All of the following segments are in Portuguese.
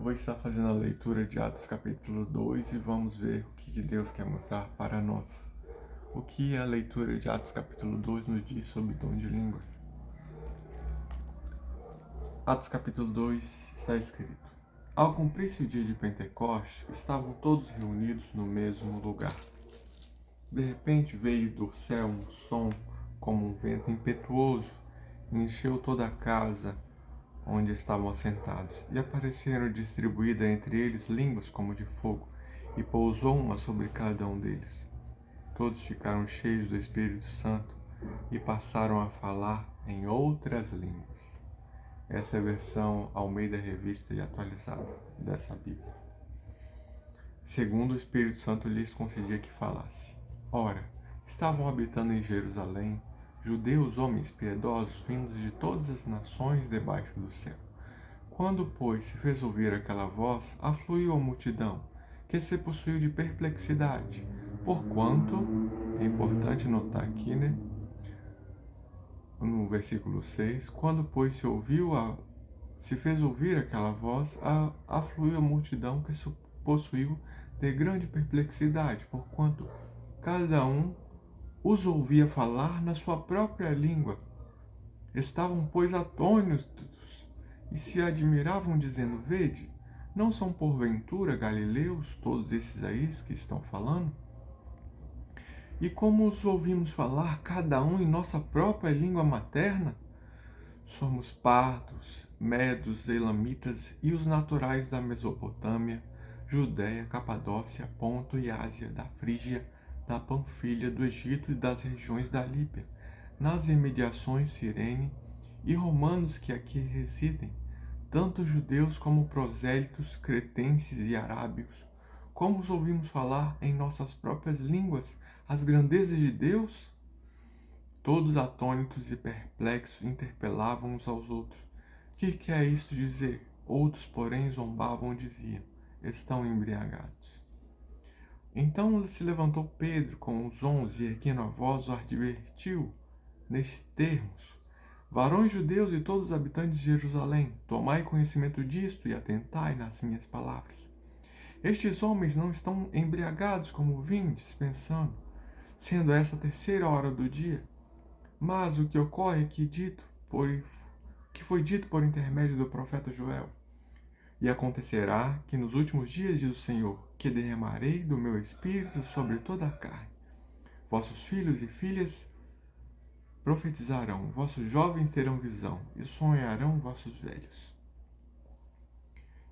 Vou estar fazendo a leitura de Atos capítulo 2 e vamos ver o que Deus quer mostrar para nós. O que a leitura de Atos capítulo 2 nos diz sobre dom de línguas? Atos capítulo 2 está escrito: Ao cumprir-se o dia de Pentecostes, estavam todos reunidos no mesmo lugar. De repente veio do céu um som como um vento impetuoso e encheu toda a casa onde estavam assentados, e apareceram distribuídas entre eles línguas como de fogo, e pousou uma sobre cada um deles. Todos ficaram cheios do Espírito Santo e passaram a falar em outras línguas. Essa é a versão Almeida Revista e Atualizada dessa Bíblia. Segundo o Espírito Santo lhes concedia que falasse. Ora, estavam habitando em Jerusalém judeus, homens piedosos, vindos de todas as nações debaixo do céu. Quando, pois, se fez ouvir aquela voz, afluiu a multidão, que se possuiu de perplexidade, porquanto, é importante notar aqui, no versículo 6, quando, pois, se fez ouvir aquela voz, afluiu a multidão que se possuiu de grande perplexidade, porquanto cada um os ouvia falar na sua própria língua. Estavam, pois, atônitos e se admiravam, dizendo: Vede, não são porventura galileus todos esses aí que estão falando? E como os ouvimos falar, cada um em nossa própria língua materna? Somos partos, medos, elamitas e os naturais da Mesopotâmia, Judéia, Capadócia, Ponto e Ásia, da Frígia, da Panfilha, do Egito e das regiões da Líbia, nas imediações Cirene, e romanos que aqui residem, tanto judeus como prosélitos, cretenses e arábios. Como os ouvimos falar em nossas próprias línguas as grandezas de Deus? Todos atônitos e perplexos interpelavam uns aos outros. Que quer isto dizer? Outros, porém, zombavam e diziam: Estão embriagados. Então se levantou Pedro com os 11 e, erguendo a voz, o advertiu nestes termos: Varões judeus e todos os habitantes de Jerusalém, tomai conhecimento disto e atentai nas minhas palavras. Estes homens não estão embriagados como vindes, pensando, sendo essa a terceira hora do dia. Mas o que ocorre é que foi dito por intermédio do profeta Joel. E acontecerá que nos últimos dias, diz o Senhor, que derramarei do meu espírito sobre toda a carne. Vossos filhos e filhas profetizarão, vossos jovens terão visão, e sonharão vossos velhos.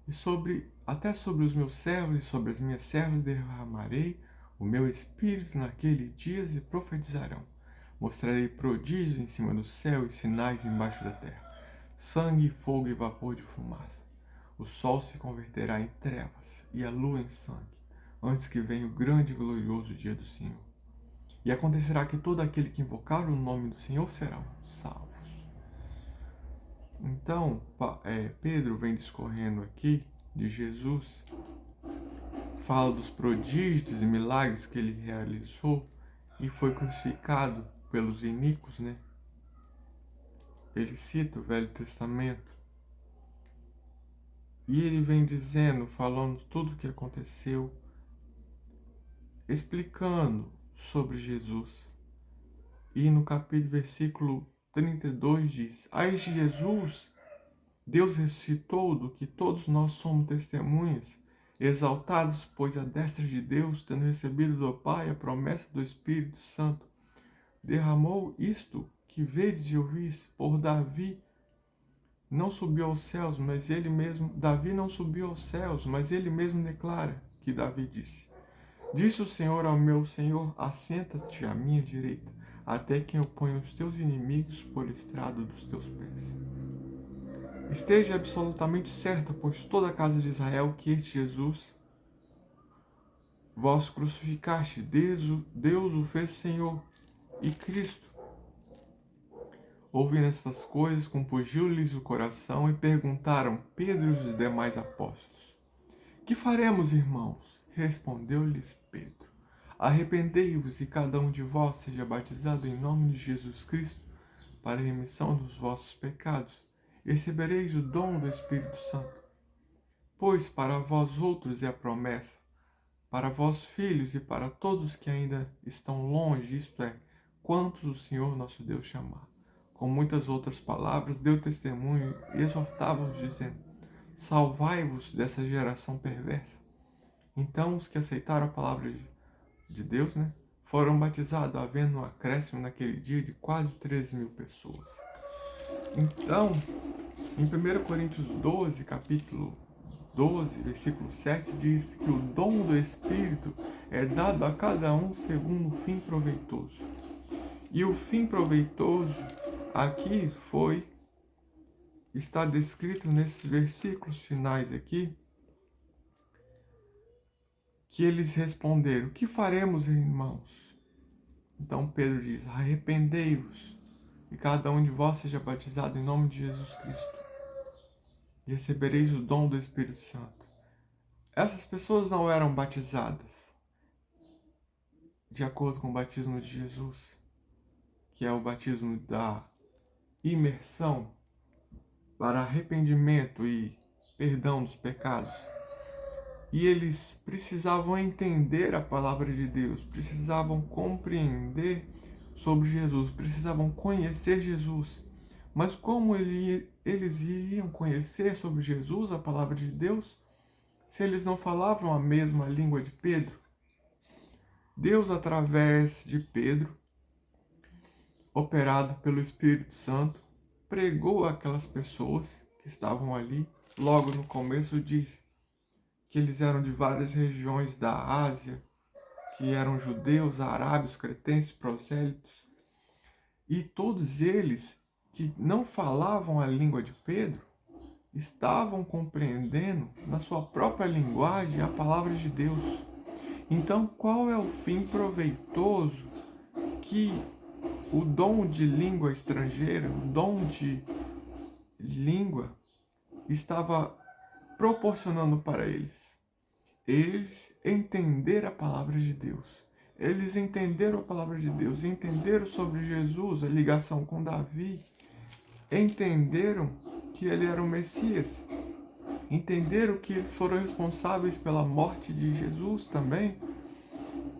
E até sobre os meus servos e sobre as minhas servas derramarei o meu espírito naqueles dias e profetizarão. Mostrarei prodígios em cima do céu e sinais embaixo da terra, sangue, fogo e vapor de fumaça. O sol se converterá em trevas e a lua em sangue, antes que venha o grande e glorioso dia do Senhor. E acontecerá que todo aquele que invocar o nome do Senhor serão salvos. Então, Pedro vem discorrendo aqui de Jesus, fala dos prodígios e milagres que ele realizou e foi crucificado pelos iníquos, Ele cita o Velho Testamento e ele vem dizendo, falando tudo o que aconteceu, explicando sobre Jesus. E no versículo 32 diz: A este Jesus, Deus ressuscitou, do que todos nós somos testemunhas, exaltados, pois, à destra de Deus, tendo recebido do Pai a promessa do Espírito Santo, derramou isto que vedes e ouvis por Davi. Não subiu aos céus, mas ele mesmo, Davi não subiu aos céus, mas ele mesmo declara que Davi disse: Disse o Senhor ao meu Senhor: Assenta-te à minha direita, até que eu ponha os teus inimigos por estrado dos teus pés. Esteja absolutamente certa, pois toda a casa de Israel, que este Jesus, vós crucificaste, Deus o fez Senhor e Cristo. Ouvindo estas coisas, compungiu-lhes o coração e perguntaram Pedro e os demais apóstolos: Que faremos, irmãos? Respondeu-lhes Pedro: Arrependei-vos e cada um de vós seja batizado em nome de Jesus Cristo para a remissão dos vossos pecados. Recebereis o dom do Espírito Santo. Pois para vós outros é a promessa, para vós filhos e para todos que ainda estão longe, isto é, quantos o Senhor nosso Deus chamar. Com muitas outras palavras, deu testemunho e exortava-os, dizendo: salvai-vos dessa geração perversa. Então os que aceitaram a palavra de Deus, foram batizados, havendo um acréscimo naquele dia de quase 13.000 pessoas. Então, em 1 Coríntios 12, capítulo 12, versículo 7, diz que o dom do Espírito é dado a cada um segundo o fim proveitoso. E o fim proveitoso aqui está descrito nesses versículos finais aqui, que eles responderam: que faremos, irmãos? Então Pedro diz: arrependei-vos, e cada um de vós seja batizado em nome de Jesus Cristo, e recebereis o dom do Espírito Santo. Essas pessoas não eram batizadas de acordo com o batismo de Jesus, que é o batismo da imersão para arrependimento e perdão dos pecados. E eles precisavam entender a palavra de Deus, precisavam compreender sobre Jesus, precisavam conhecer Jesus. Mas como eles iriam conhecer sobre Jesus, a palavra de Deus, se eles não falavam a mesma língua de Pedro? Deus, através de Pedro, operado pelo Espírito Santo, pregou àquelas pessoas que estavam ali. Logo no começo diz que eles eram de várias regiões da Ásia, que eram judeus, arábios, cretenses, prosélitos. E todos eles que não falavam a língua de Pedro, estavam compreendendo na sua própria linguagem a palavra de Deus. Então, qual é o fim proveitoso que o dom de língua estrangeira, o dom de língua, estava proporcionando para eles? Eles entenderam a palavra de Deus. Eles entenderam a palavra de Deus, entenderam sobre Jesus, a ligação com Davi, entenderam que ele era o Messias, entenderam que eles foram responsáveis pela morte de Jesus também.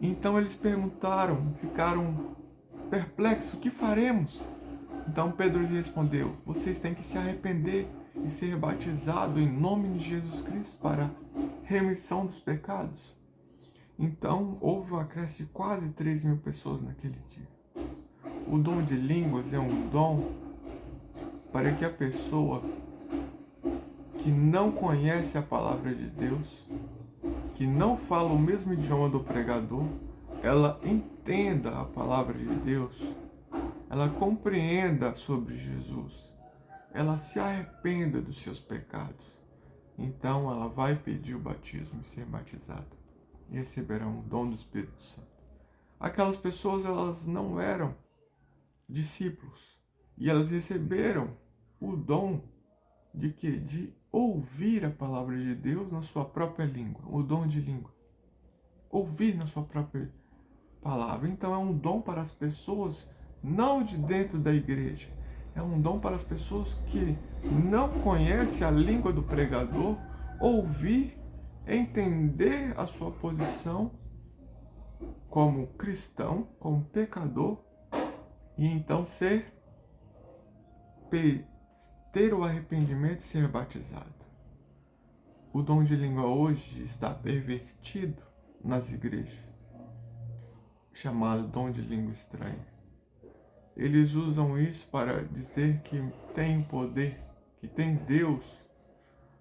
Então eles perguntaram, ficaram perplexos: o que faremos? Então Pedro lhe respondeu: vocês têm que se arrepender e ser batizados em nome de Jesus Cristo para remissão dos pecados. Então houve um acréscimo de quase 3.000 pessoas naquele dia. O dom de línguas é um dom para que a pessoa que não conhece a palavra de Deus, que não fala o mesmo idioma do pregador, ela entenda a palavra de Deus, ela compreenda sobre Jesus, ela se arrependa dos seus pecados. Então ela vai pedir o batismo e ser batizada, e receberão o dom do Espírito Santo. Aquelas pessoas, elas não eram discípulos, e elas receberam o dom de quê? De ouvir a palavra de Deus na sua própria língua, o dom de língua. Ouvir na sua própria palavra. Então é um dom para as pessoas não de dentro da igreja. É um dom para as pessoas que não conhecem a língua do pregador, ouvir, entender a sua posição como cristão, como pecador, e então ter o arrependimento e ser batizado. O dom de língua hoje está pervertido nas igrejas, chamado dom de língua estranha. Eles usam isso para dizer que tem poder, que tem Deus,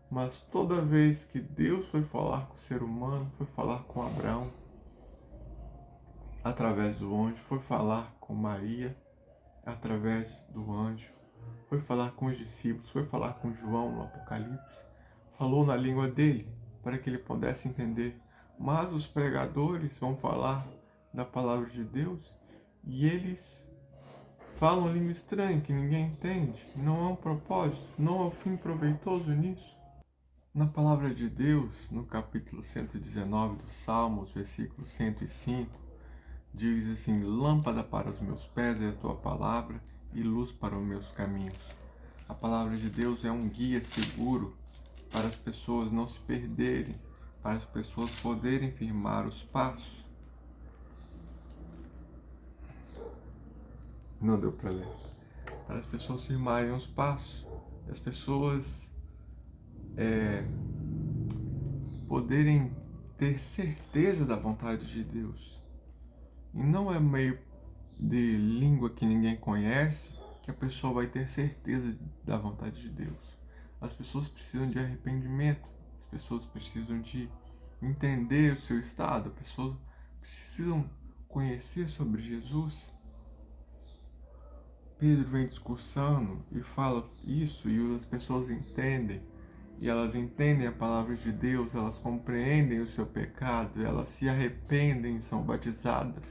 mas toda vez que Deus foi falar com o ser humano, foi falar com Abraão através do anjo, foi falar com Maria através do anjo, foi falar com os discípulos, foi falar com João no Apocalipse, falou na língua dele para que ele pudesse entender. Mas os pregadores vão falar da palavra de Deus e eles falam língua estranha que ninguém entende. Não há um propósito, não há um fim proveitoso nisso. Na palavra de Deus, no capítulo 119 dos Salmos, versículo 105, diz assim: lâmpada para os meus pés é a tua palavra e luz para os meus caminhos. A palavra de Deus é um guia seguro para as pessoas não se perderem, para as pessoas poderem firmar os passos. Não deu para ler. Para as pessoas firmarem os passos, as pessoas poderem ter certeza da vontade de Deus. E não é meio de língua que ninguém conhece que a pessoa vai ter certeza da vontade de Deus. As pessoas precisam de arrependimento, as pessoas precisam de entender o seu estado, as pessoas precisam conhecer sobre Jesus. Pedro vem discursando e fala isso e as pessoas entendem. E elas entendem a palavra de Deus, elas compreendem o seu pecado, elas se arrependem e são batizadas.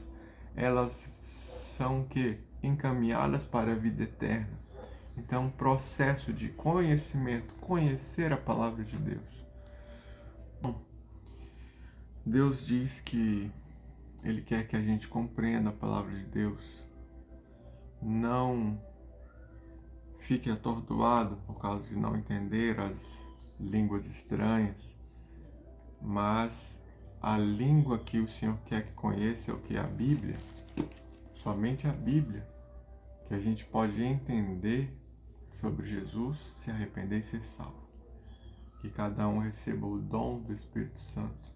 Elas são que encaminhadas para a vida eterna. Então, um processo de conhecimento, conhecer a palavra de Deus. Bom, Deus diz que Ele quer que a gente compreenda a palavra de Deus. Não fique atordoado por causa de não entender as línguas estranhas, mas a língua que o Senhor quer que conheça é o que? A Bíblia. Somente a Bíblia, que a gente pode entender sobre Jesus, se arrepender e ser salvo. Que cada um receba o dom do Espírito Santo.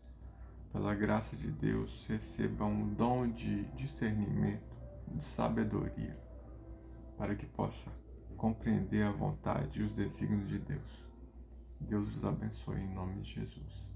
Pela graça de Deus, receba um dom de discernimento, de sabedoria, para que possa compreender a vontade e os desígnios de Deus. Deus os abençoe em nome de Jesus.